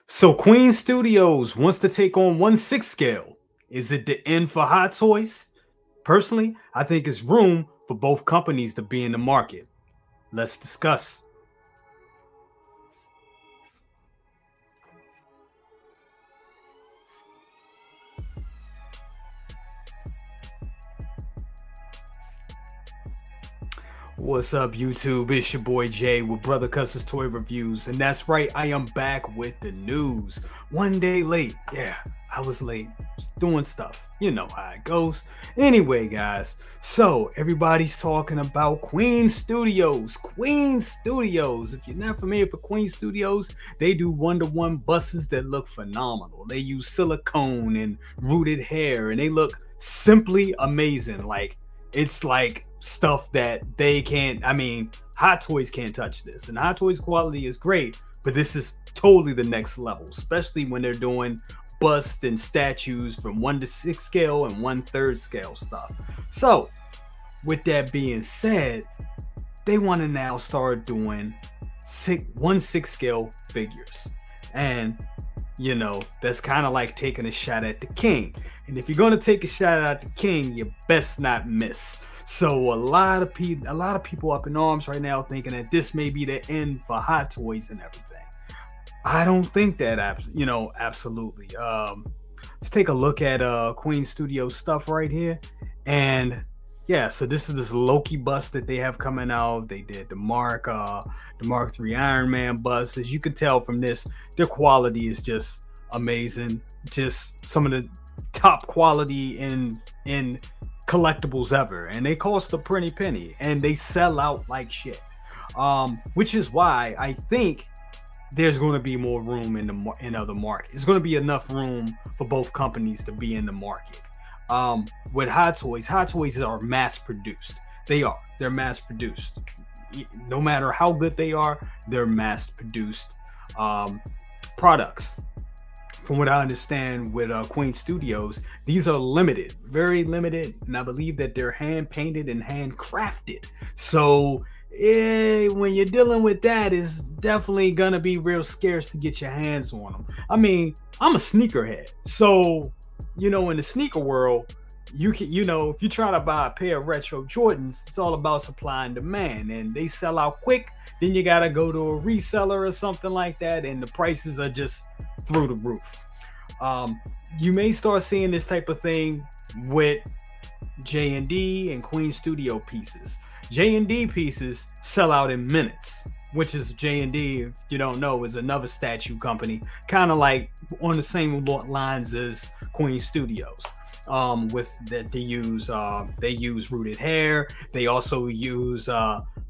So Queen Studios wants to take on 1/6 scale. Is it the end for Hot Toys? Personally, I think it's room for both companies to be in the market. Let's discuss. What's up, YouTube? It's your boy Jay with Brother Cuss's Toy Reviews. And that's right, I am back with the news. One day late. Yeah, I was late. Just doing stuff. You know how it goes. Anyway, guys, so everybody's talking about Queen Studios. Queen Studios. If you're not familiar with Queen Studios, they do one-to-one buses that look phenomenal. They use silicone and rooted hair, and they look simply amazing. It's like stuff that they can't, Hot Toys can't touch this, and Hot Toys quality is great, but this is totally the next level, especially when they're doing busts and statues from 1/6 scale and 1/3 scale stuff. So with that being said, they want to now start doing 1/6 scale figures, and that's kind of like taking a shot at the king. And if you're going to take a shot at the king, you best not miss. So a lot of people up in arms right now thinking that this may be the end for Hot Toys and everything. I don't think that, absolutely. Let's take a look at Queen Studio stuff right here. And yeah, so this is this Loki bust that they have coming out. They did the Mark III Iron Man bust. As you can tell from this, their quality is just amazing. Just some of the top quality in collectibles ever, and they cost a pretty penny, and they sell out like shit. Which is why I think there's going to be more room in the market. It's going to be enough room for both companies to be in the market. With Hot Toys are mass produced. They're mass produced. No matter how good they are, they're mass produced products. From what I understand with Queen Studios, these are limited, very limited, and I believe that they're hand painted and hand crafted. So when you're dealing with that, it's definitely gonna be real scarce to get your hands on them. I'm a sneakerhead, so in the sneaker world, if you try to buy a pair of retro Jordans, it's all about supply and demand, and they sell out quick. Then you gotta go to a reseller or something like that, and the prices are just through the roof. You may start seeing this type of thing with J&D and Queen Studio pieces. J&D pieces sell out in minutes, which is J&D, if you don't know, is another statue company, kind of like on the same lines as Queen Studios. With that they use rooted hair. They also use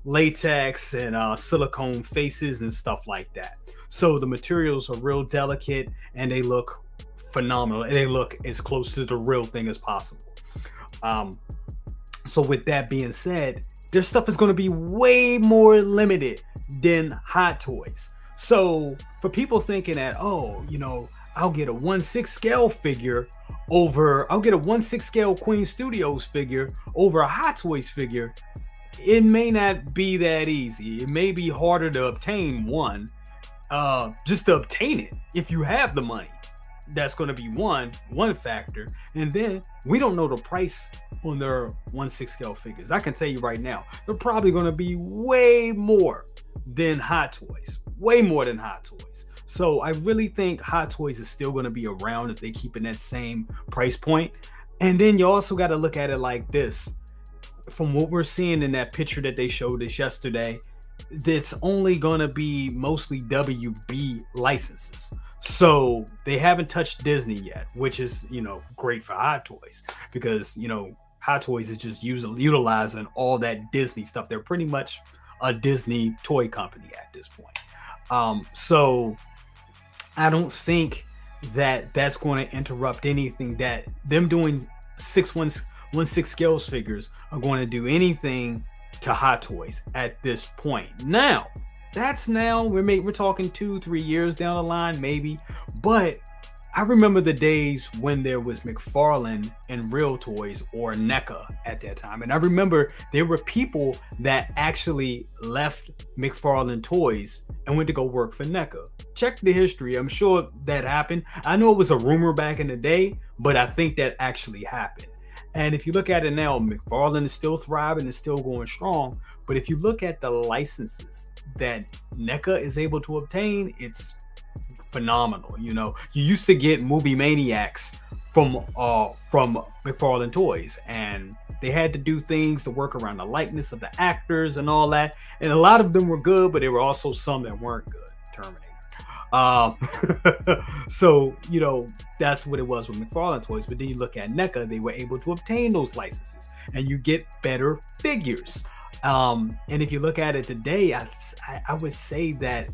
latex and silicone faces and stuff like that. So the materials are real delicate, and they look phenomenal. They look as close to the real thing as possible. So with that being said, their stuff is going to be way more limited than Hot Toys. So for people thinking that, I'll get a 1/6 scale figure I'll get a 1/6 scale Queen Studios figure over a Hot Toys figure, it may not be that easy. It may be harder to obtain one. Just to obtain it, if you have the money, that's going to be one factor. And then we don't know the price on their 1/6 scale figures. I can tell you right now, they're probably going to be way more than Hot Toys, way more than Hot Toys. So I really think Hot Toys is still going to be around if they keep in that same price point. And then you also got to look at it like this. From what we're seeing in that picture that they showed us yesterday, that's only going to be mostly WB licenses. So they haven't touched Disney yet, which is, great for Hot Toys, because, Hot Toys is just utilizing all that Disney stuff. They're pretty much a Disney toy company at this point. So I don't think that that's going to interrupt anything, that them doing 1/6 scales figures are going to do anything to Hot Toys at this point. Now, we're talking 2-3 years down the line, maybe, but I remember the days when there was McFarlane and Real Toys, or NECA at that time. And I remember there were people that actually left McFarlane Toys and went to go work for NECA. Check the history. I'm sure that happened. I know it was a rumor back in the day, but I think that actually happened. And if you look at it now, McFarlane is still thriving and still going strong. But if you look at the licenses that NECA is able to obtain, it's phenomenal. You know, you used to get Movie Maniacs from McFarlane Toys, and they had to do things to work around the likeness of the actors and all that. And a lot of them were good, but there were also some that weren't good. Terminator. So, you know, that's what it was with McFarlane Toys. But then you look at NECA, they were able to obtain those licenses and you get better figures. And if you look at it today, I would say that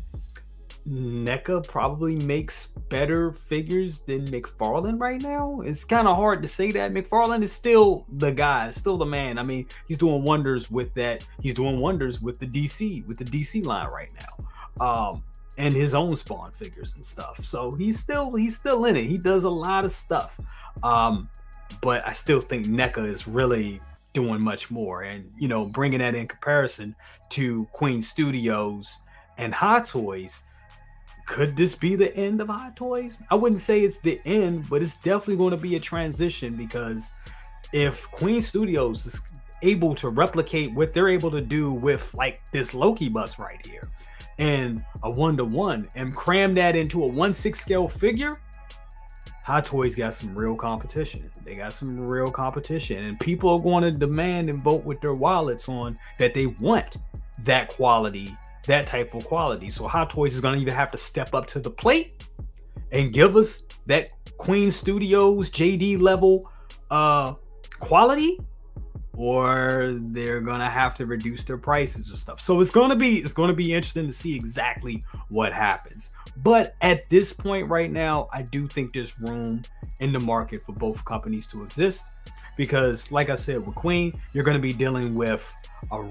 NECA probably makes better figures than McFarlane right now. It's kind of hard to say that. McFarlane is still the guy, still the man. I mean, he's doing wonders with that. He's doing wonders with the DC line right now. And his own Spawn figures and stuff. So he's still in it. He does a lot of stuff. But I still think NECA is really doing much more. And, you know, bringing that in comparison to Queen Studios and Hot Toys, could this be the end of Hot Toys? I wouldn't say it's the end, but it's definitely going to be a transition, because if Queen Studios is able to replicate what they're able to do with like this Loki bust right here and a 1-to-1 and cram that into a 1/6 scale figure, Hot Toys got some real competition. They got some real competition, and people are going to demand and vote with their wallets on that. They want that quality, that type of quality. So Hot Toys is going to either have to step up to the plate and give us that Queen Studios JD level quality, or they're gonna have to reduce their prices or stuff. So it's gonna be interesting to see exactly what happens. But at this point right now, I do think there's room in the market for both companies to exist, because like I said, with Queen, you're gonna be dealing with a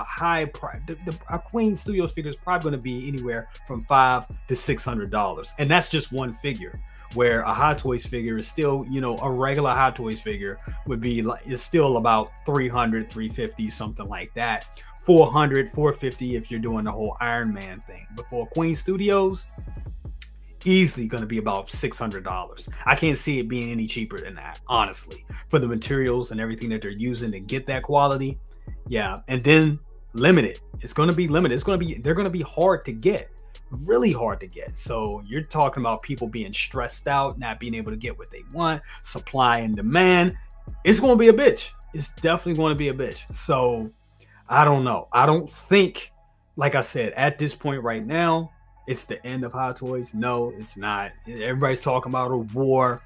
high price. A Queen Studios figure is probably going to be anywhere from $500 to $600, and that's just one figure. Where a Hot Toys figure is still, you know, a regular Hot Toys figure would be like, is still about $300, $350, something like that. $400, $450 if you're doing the whole Iron Man thing. But for Queen Studios, easily going to be about $600. I can't see it being any cheaper than that, honestly, for the materials and everything that they're using to get that quality. Yeah, and then limited. It's going to be limited. They're going to be hard to get, really hard to get. So you're talking about people being stressed out, not being able to get what they want, supply and demand. It's going to be a bitch. It's definitely going to be a bitch. So I don't know. I don't think, like I said, at this point right now, it's the end of Hot Toys. No, it's not. Everybody's talking about a war,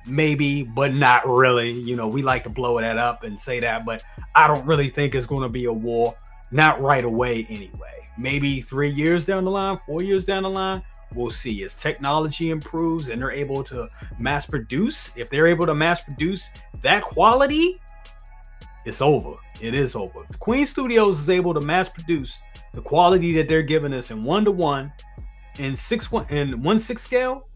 maybe, but not really. You know, we like to blow that up and say that, but I don't really think it's going to be a war. Not right away anyway. Maybe 3 years down the line, 4 years down the line, we'll see. As technology improves and they're able to mass produce, if they're able to mass produce that quality, it's over. It is over. If Queen Studios is able to mass produce the quality that they're giving us in 1-to-1 in 1/6 scale,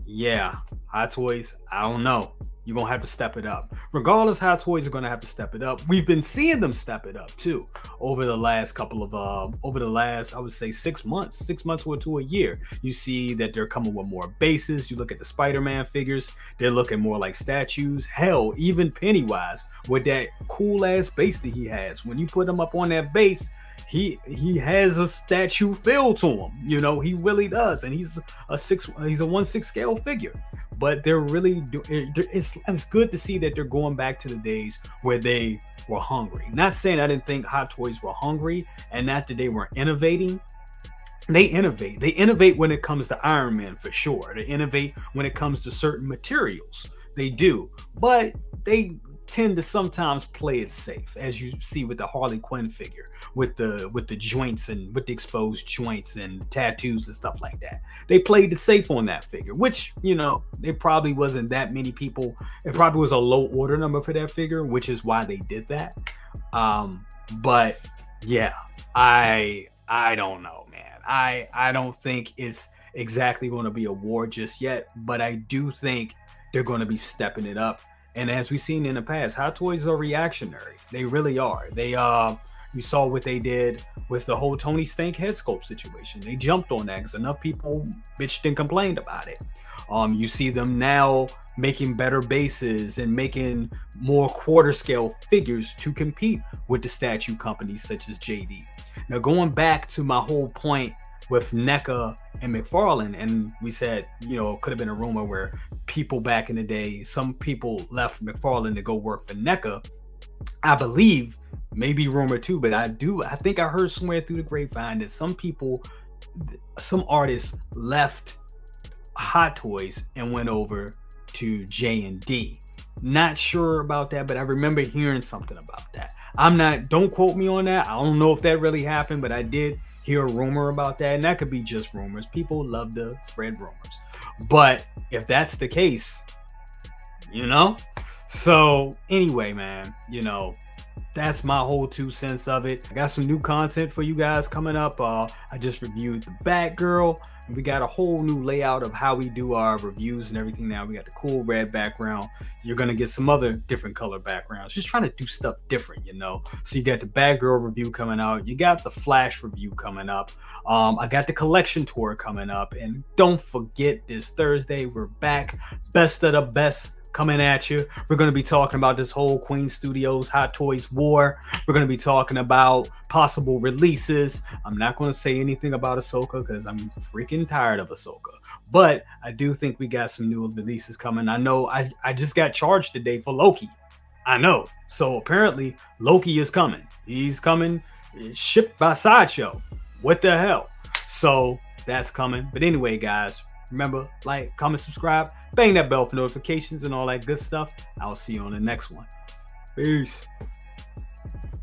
yeah, Hot Toys, I don't know. You're gonna have to step it up. Regardless, Hot Toys are gonna have to step it up. We've been seeing them step it up too over the last couple of I would say 6 months, or to a year. You see that they're coming with more bases. You look at the Spider-Man figures, they're looking more like statues. Hell, even Pennywise with that cool ass base that he has. When you put him up on that base, he has a statue feel to him. You know, he really does, and he's a 1/6 scale figure. But they're really it's good to see that they're going back to the days where they were hungry. Not saying I didn't think Hot Toys were hungry and not that they weren't innovating. They innovate when it comes to Iron Man, for sure. They innovate when it comes to certain materials. They do, but they tend to sometimes play it safe, as you see with the Harley Quinn figure, with the joints and with the exposed joints and tattoos and stuff like that. They played it safe on that figure, which, you know, there probably wasn't that many people. It probably was a low order number for that figure, which is why they did that. But yeah, I don't know, man. I don't think it's exactly going to be a war just yet, but I do think they're going to be stepping it up. And as we've seen in the past, Hot Toys are reactionary. They really are. You saw what they did with the whole Tony Stank head sculpt situation. They jumped on that because enough people bitched and complained about it. You see them now making better bases and making more quarter scale figures to compete with the statue companies such as JD. Now, going back to my whole point with NECA and McFarlane, and we said, you know, it could have been a rumor where people back in the day, some people left McFarlane to go work for NECA. I believe, maybe rumor too, but I think I heard somewhere through the grapevine that some artists left Hot Toys and went over to J&D. Not sure about that, but I remember hearing something about that. Don't quote me on that. I don't know if that really happened, but I did hear a rumor about that, and that could be just rumors. People love to spread rumors. But if that's the case, you know? So anyway, man, you know, that's my whole 2 cents of it. I got some new content for you guys coming up. I just reviewed the Batgirl. And we got a whole new layout of how we do our reviews and everything now. We got the cool red background. You're going to get some other different color backgrounds. Just trying to do stuff different, you know. So you got the Batgirl review coming out. You got the Flash review coming up. I got the collection tour coming up. And don't forget, this Thursday, we're back. Best of the best coming at you. We're going to be talking about this whole Queen Studios Hot Toys war. We're going to be talking about possible releases. I'm not going to say anything about Ahsoka because I'm freaking tired of Ahsoka. But I do think we got some new releases coming. I know I just got charged today for Loki. I know. So apparently Loki is coming. He's coming. It's shipped by Sideshow. What the hell? So that's coming. But anyway, guys, remember, like, comment, subscribe, bang that bell for notifications and all that good stuff. I'll see you on the next one. Peace.